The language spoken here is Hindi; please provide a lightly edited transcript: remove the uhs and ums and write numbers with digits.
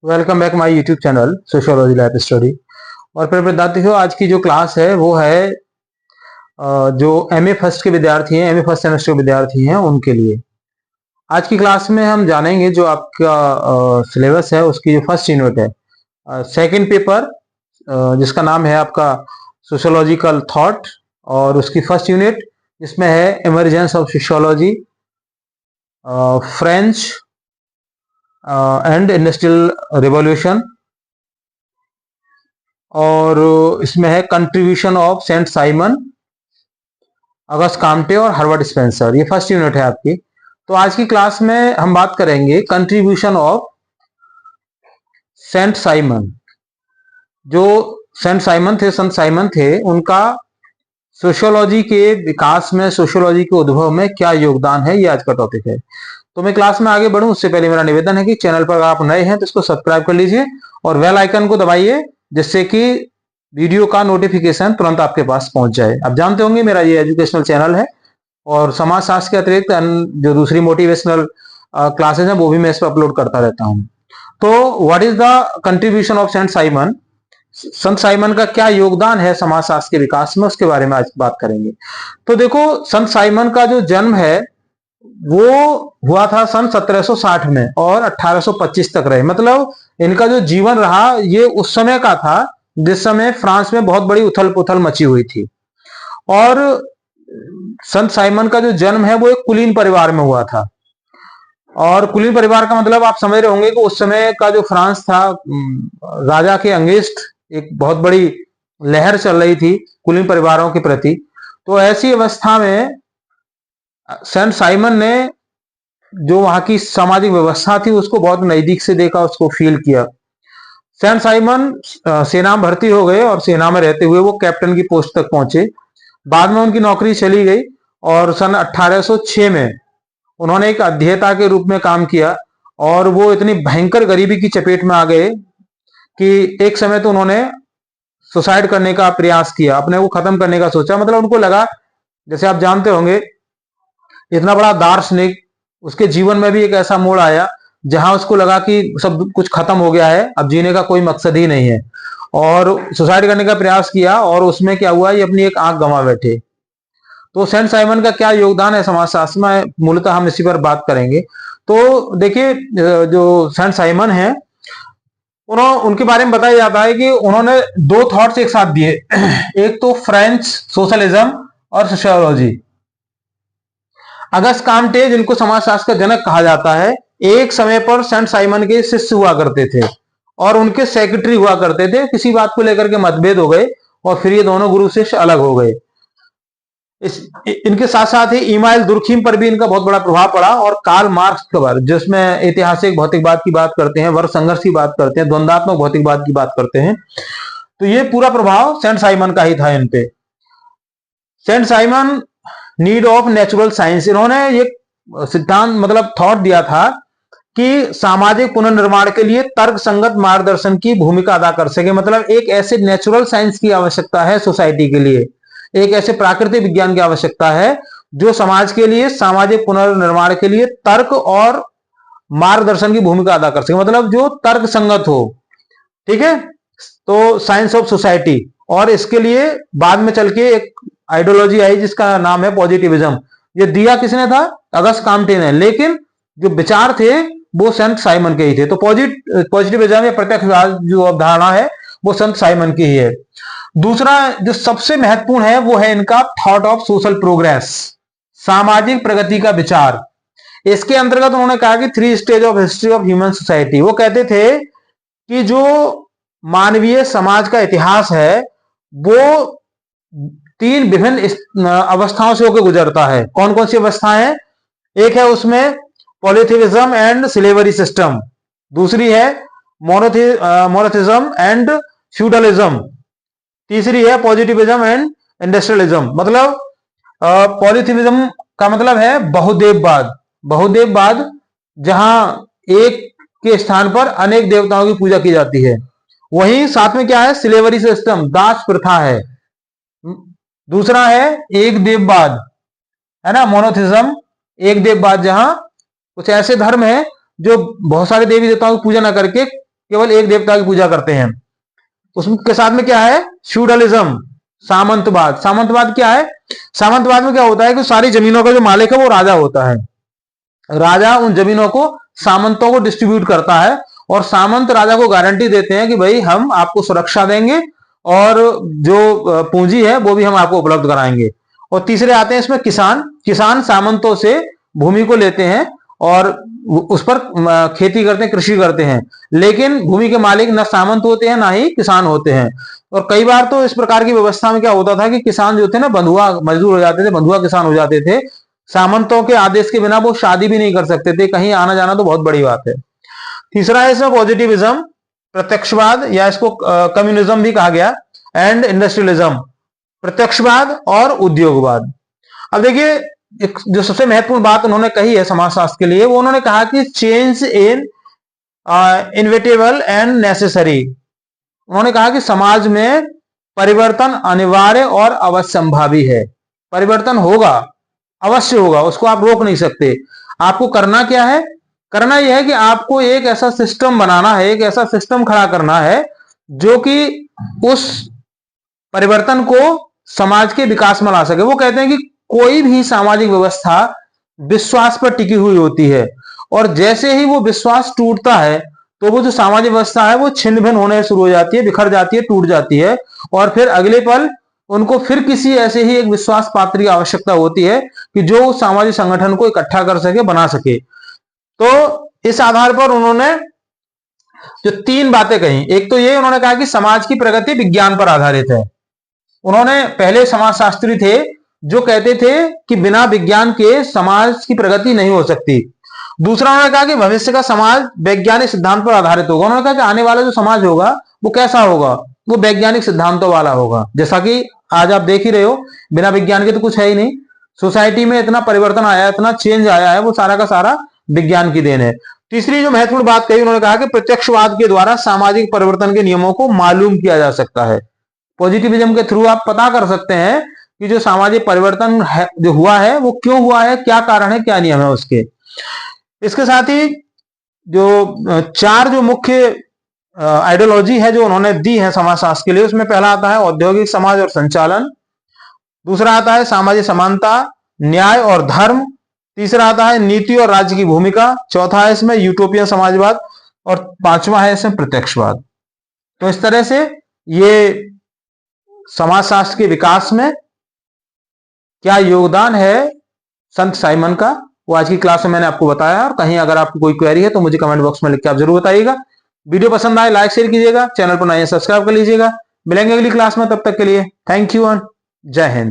Welcome back my YouTube channel sociology lab study. और फिर विद्यार्थियों, आज की जो क्लास है वो है जो एमए फर्स्ट के विद्यार्थी हैं, एमए फर्स्ट सेमेस्टर के विद्यार्थी हैं, उनके लिए। आज की क्लास में हम जानेंगे जो आपका सिलेबस है, उसकी जो फर्स्ट यूनिट है, सेकंड पेपर जिसका नाम है आपका सोशियोलॉजिकल थॉट, और उसकी फर्स्ट यूनिट जिसमें है emergence of sociology, French and industrial revolution, और इसमें है contribution of Saint Simon, Auguste Comte और हर्बर्ट स्पेंसर। ये फर्स्ट यूनिट है आपकी। तो आज की क्लास में हम बात करेंगे कंट्रीब्यूशन ऑफ सेंट साइमन। जो सेंट साइमन थे, संत साइमन थे, उनका सोशियोलॉजी के विकास में, सोशियोलॉजी के उद्भव में क्या योगदान है, ये आज का टॉपिक है। तो मैं क्लास में आगे बढ़ूं उससे पहले मेरा निवेदन है कि चैनल पर अगर आप नए हैं तो इसको सब्सक्राइब कर लीजिए और बेल आइकन को दबाइए, जिससे कि वीडियो का नोटिफिकेशन तुरंत आपके पास पहुंच जाए। आप जानते होंगे मेरा ये एजुकेशनल चैनल है और समाज शास्त्र के अतिरिक्त जो दूसरी मोटिवेशनल क्लासेस हैं वो भी मैं इस पर अपलोड करता रहता हूं। तो what is the contribution of Saint Simon? संत साइमन का क्या योगदान है समाज शास्त्र के विकास में, उसके बारे में आज बात करेंगे। तो देखो, संत साइमन का जो जन्म है वो हुआ था सन 1760 में और 1825 तक रहे। मतलब इनका जो जीवन रहा ये उस समय का था जिस समय फ्रांस में बहुत बड़ी उथल पुथल मची हुई थी। और संत साइमन का जो जन्म है वो एक कुलीन परिवार में हुआ था। और कुलीन परिवार का मतलब आप समझ रहे होंगे कि उस समय का जो फ्रांस था, राजा के अंगेस्ट एक बहुत बड़ी लहर चल रही थी कुलीन परिवारों के प्रति। तो ऐसी अवस्था में सेंट साइमन ने जो वहां की सामाजिक व्यवस्था थी उसको बहुत नजदीक से देखा, उसको फील किया। सेंट साइमन सेना में भर्ती हो गए और सेना में रहते हुए वो कैप्टन की पोस्ट तक पहुंचे। बाद में उनकी नौकरी चली गई और सन 1806 में उन्होंने एक अध्येता के रूप में काम किया। और वो इतनी भयंकर गरीबी की चपेट में आ गए कि एक समय तो उन्होंने सुसाइड करने का प्रयास किया, अपने को खत्म करने का सोचा। मतलब उनको लगा, जैसे आप जानते होंगे, इतना बड़ा दार्शनिक, उसके जीवन में भी एक ऐसा मोड़ आया जहां उसको लगा कि सब कुछ खत्म हो गया है, अब जीने का कोई मकसद ही नहीं है, और सुसाइड करने का प्रयास किया। और उसमें क्या हुआ, ये अपनी एक आंख गंवा बैठे। तो सेंट साइमन का क्या योगदान है समाजशास्त्र में, मूलतः हम इसी पर बात करेंगे। तो देखिए, जो सेंट साइमन है, उनके बारे में बताया जाता है कि उन्होंने दो थॉट्स एक साथ दिए। एक तो फ्रेंच सोशलिज्म और सोशियोलॉजी। अगस्त काम्टे, जिनको समाजशास्त्र का जनक कहा जाता है, एक समय पर सेंट साइमन के शिष्य हुआ करते थे और उनके सेक्रेटरी हुआ करते थे। किसी बात को लेकर के मतभेद हो गए और फिर ये दोनों गुरु शिष्य अलग हो गए। इनके साथ साथ ही इमाइल दुर्खिम पर भी इनका बहुत बड़ा प्रभाव पड़ा, और कार्ल मार्क्स पर, जिसमें ऐतिहासिक भौतिकवाद की बात करते हैं, वर्ग संघर्ष की बात करते हैं, द्वंद्वात्मक भौतिकवाद की बात करते हैं। तो ये पूरा प्रभाव सेंट साइमन का ही था इन पे। Saint Simon need of natural science, इन्होंने एक सिद्धांत, मतलब थॉट दिया था कि सामाजिक पुनर्निर्माण के लिए तर्क संगत मार्गदर्शन की भूमिका अदा कर सके। मतलब एक ऐसे नेचुरल साइंस की आवश्यकता है सोसाइटी के लिए, एक ऐसे प्राकृतिक विज्ञान की आवश्यकता है जो समाज के लिए, सामाजिक पुनर्निर्माण के लिए तर्क और मार्गदर्शन की भूमिका अदा कर सके, मतलब जो तर्क संगत हो। ठीक है, तो साइंस ऑफ सोसाइटी। और इसके लिए बाद में चल के एक आइडियोलॉजी आई जिसका नाम है पॉजिटिविज्म। ये दिया किसने था? अगस्त काम्टे ने, लेकिन जो विचार थे वो संत साइमन के ही थे। तो पॉजिटिविज्म या प्रत्यक्षवाद जो अवधारणा है वो संत साइमन की ही है। दूसरा जो सबसे महत्वपूर्ण है वो है इनका थॉट ऑफ सोशल प्रोग्रेस, सामाजिक प्रगति का विचार। इसके अंतर्गत उन्होंने कहा कि 3 stage of history of human society. वो कहते थे कि जो मानवीय समाज का इतिहास है वो 3 विभिन्न अवस्थाओं से होकर गुजरता है। कौन कौन सी अवस्थाएं? एक है उसमें पॉलिथिज्म एंड स्लेवरी सिस्टम, दूसरी है मोनोथिज्म एंड फ्यूडलिज्म, तीसरी है पॉजिटिविज्म एंड इंडस्ट्रियलिज्म। मतलब पॉलिथिज्म का मतलब है बहुदेववाद। बहुदेववाद जहां एक के स्थान पर अनेक देवताओं की पूजा की जाती है। वहीं साथ में क्या है? स्लेवरी सिस्टम, दास प्रथा है। दूसरा है एक देववाद, है ना, मोनोथिज्म, एक देववाद, जहां कुछ ऐसे धर्म है जो बहुत सारे देवी देवताओं की पूजा न करके केवल एक देवता की पूजा करते हैं। उसके साथ में क्या है, फ्यूडलिज्म, सामंतवाद। सामंतवाद क्या है, सामंतवाद में क्या होता है कि सारी जमीनों का जो मालिक है वो राजा होता है। राजा उन जमीनों को सामंतों को डिस्ट्रीब्यूट करता है और सामंत राजा को गारंटी देते हैं कि भाई हम आपको सुरक्षा देंगे और जो पूंजी है वो भी हम आपको उपलब्ध कराएंगे। और तीसरे आते हैं इसमें किसान। किसान सामंतों से भूमि को लेते हैं और उस पर खेती करते हैं, कृषि करते हैं, लेकिन भूमि के मालिक न सामंत होते हैं ना ही किसान होते हैं। और कई बार तो इस प्रकार की व्यवस्था में क्या होता था कि किसान जो थे ना बंधुआ मजदूर हो जाते थे, बंधुआ किसान हो जाते थे। सामंतों के आदेश के बिना वो शादी भी नहीं कर सकते थे, कहीं आना जाना तो बहुत बड़ी बात है। तीसरा है इसमें पॉजिटिविज्म, प्रत्यक्षवाद, या इसको कम्युनिज्म भी कहा गया, एंड इंडस्ट्रियलिज्म, प्रत्यक्षवाद और उद्योगवाद। अब देखिए, एक जो सबसे महत्वपूर्ण बात उन्होंने कही है समाजशास्त्र के लिए, वो उन्होंने कहा कि change in inevitable and necessary. उन्होंने कहा कि समाज में परिवर्तन अनिवार्य और अवश्यंभावी है। परिवर्तन होगा, अवश्य होगा, उसको आप रोक नहीं सकते। आपको करना क्या है, करना यह है कि आपको एक ऐसा सिस्टम बनाना है, एक ऐसा सिस्टम खड़ा करना है जो कि उस परिवर्तन को समाज के विकास में ला सके। वो कहते हैं कि कोई भी सामाजिक व्यवस्था विश्वास पर टिकी हुई होती है और जैसे ही वो विश्वास टूटता है तो वो जो सामाजिक व्यवस्था है वो छिन्न भिन्न होने शुरू हो जाती है, बिखर जाती है, टूट जाती है और फिर अगले पल उनको फिर किसी ऐसे ही एक विश्वास पात्र की आवश्यकता होती है कि जो सामाजिक संगठन को इकट्ठा कर सके, बना सके। तो इस आधार पर उन्होंने जो तीन बातें कही, एक तो ये उन्होंने कहा कि समाज की प्रगति विज्ञान पर आधारित है। उन्होंने पहले समाजशास्त्री थे जो कहते थे कि बिना विज्ञान के समाज की प्रगति नहीं हो सकती। दूसरा उन्होंने कहा कि भविष्य का समाज वैज्ञानिक सिद्धांत पर आधारित होगा। उन्होंने कहा कि आने वाला जो समाज होगा वो कैसा होगा, वो वैज्ञानिक सिद्धांतों वाला होगा। जैसा कि आज आप देख ही रहे हो, बिना विज्ञान के तो कुछ है ही नहीं। सोसाइटी में इतना परिवर्तन आया है, इतना चेंज आया है, वो सारा का सारा विज्ञान की देन है। तीसरी जो महत्वपूर्ण बात कही, उन्होंने कहा कि प्रत्यक्षवाद के द्वारा सामाजिक परिवर्तन के नियमों को मालूम किया जा सकता है। पॉजिटिविज्म के थ्रू आप पता कर सकते हैं कि जो सामाजिक परिवर्तन है, जो हुआ है, वो क्यों हुआ है, क्या कारण है, क्या नियम है उसके। इसके साथ ही जो चार जो मुख्य आइडियोलॉजी है जो उन्होंने दी है समाजशास्त्र के लिए, उसमें पहला आता है औद्योगिक समाज और संचालन, दूसरा आता है सामाजिक समानता, न्याय और धर्म, तीसरा आता है नीति और राज्य की भूमिका, चौथा है इसमें यूटोपियन समाजवाद और पांचवा है इसमें प्रत्यक्षवाद। तो इस तरह से ये समाजशास्त्र के विकास में क्या योगदान है संत साइमन का, वो आज की क्लास में मैंने आपको बताया। और कहीं अगर आपको कोई क्वेरी है तो मुझे कमेंट बॉक्स में लिख के आप जरूर बताइएगा। वीडियो पसंद आए लाइक शेयर कीजिएगा, चैनल पर नए सब्सक्राइब कर लीजिएगा। मिलेंगे अगली क्लास में, तब तक के लिए थैंक यू एंड जय हिंद।